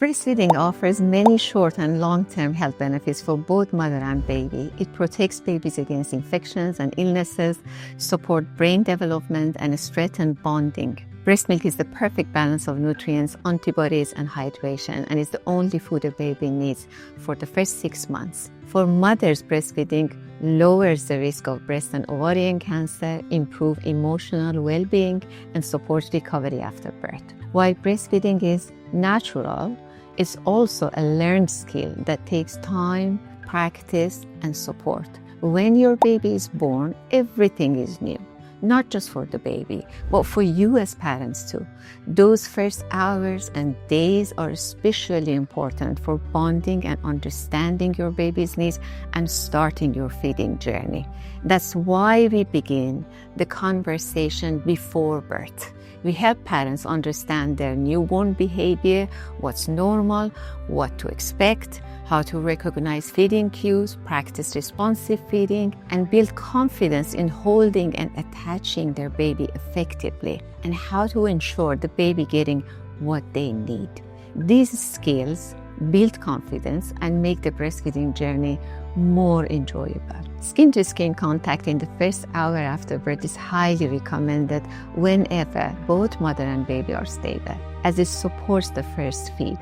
Breastfeeding offers many short and long-term health benefits for both mother and baby. It protects babies against infections and illnesses, supports brain development, and strengthens bonding. Breast milk is the perfect balance of nutrients, antibodies, and hydration, and is the only food a baby needs for the first 6 months. For mothers, breastfeeding lowers the risk of breast and ovarian cancer, improves emotional well-being, and supports recovery after birth. While breastfeeding is natural, it's also a learned skill that takes time, practice, and support. When your baby is born, everything is new. Not just for the baby, but for you as parents too. Those first hours and days are especially important for bonding and understanding your baby's needs and starting your feeding journey. That's why we begin the conversation before birth. We help parents understand their newborn behavior, what's normal, what to expect, how to recognize feeding cues, practice responsive feeding, and build confidence in holding and attaching their baby effectively, and how to ensure the baby getting what they need. These skills build confidence and make the breastfeeding journey more enjoyable. Skin-to-skin contact in the first hour after birth is highly recommended whenever both mother and baby are stable, as it supports the first feed.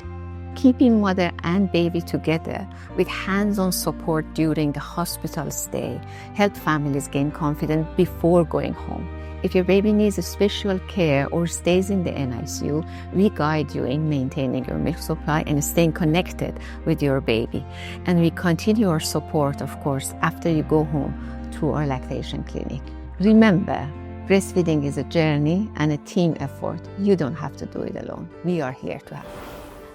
Keeping mother and baby together with hands-on support during the hospital stay helps families gain confidence before going home. If your baby needs special care or stays in the NICU, we guide you in maintaining your milk supply and staying connected with your baby. And we continue our support, of course, after you go home through our lactation clinic. Remember, breastfeeding is a journey and a team effort. You don't have to do it alone. We are here to help.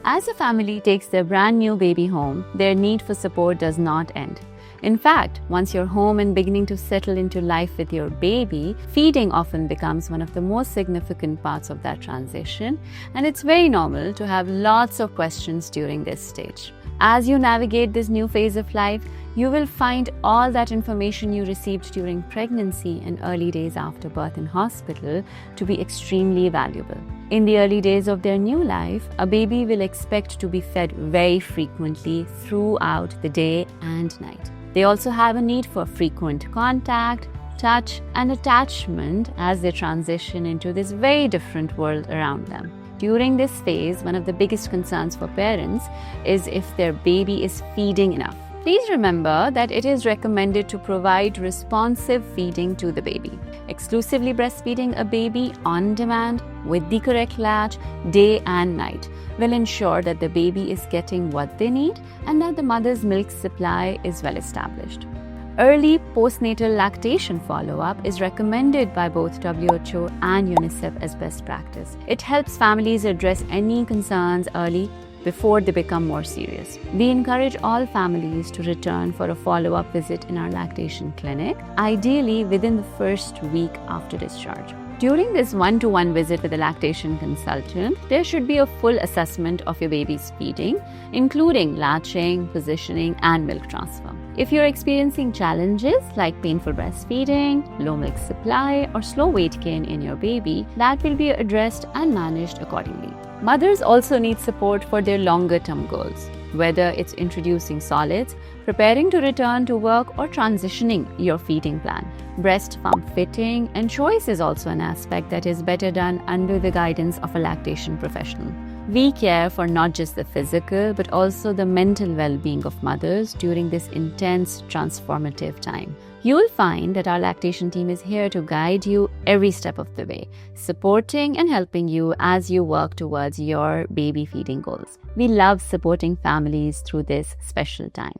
As a family takes their brand new baby home, their need for support does not end. In fact, once you're home and beginning to settle into life with your baby, feeding often becomes one of the most significant parts of that transition, and it's very normal to have lots of questions during this stage. As you navigate this new phase of life, you will find all that information you received during pregnancy and early days after birth in hospital to be extremely valuable. In the early days of their new life, a baby will expect to be fed very frequently throughout the day and night. They also have a need for frequent contact, touch, and attachment as they transition into this very different world around them. During this phase, one of the biggest concerns for parents is if their baby is feeding enough. Please remember that it is recommended to provide responsive feeding to the baby. Exclusively breastfeeding a baby on demand with the correct latch day and night will ensure that the baby is getting what they need and that the mother's milk supply is well established. Early postnatal lactation follow-up is recommended by both WHO and UNICEF as best practice. It helps families address any concerns early before they become more serious. We encourage all families to return for a follow-up visit in our lactation clinic, ideally within the first week after discharge. During this one-to-one visit with a lactation consultant, there should be a full assessment of your baby's feeding, including latching, positioning, and milk transfer. If you're experiencing challenges like painful breastfeeding, low milk supply, or slow weight gain in your baby, that will be addressed and managed accordingly. Mothers also need support for their longer-term goals, whether it's introducing solids, preparing to return to work, or transitioning your feeding plan. Breast pump fitting and choice is also an aspect that is better done under the guidance of a lactation professional. We care for not just the physical, but also the mental well-being of mothers during this intense, transformative time. You'll find that our lactation team is here to guide you every step of the way, supporting and helping you as you work towards your baby feeding goals. We love supporting families through this special time.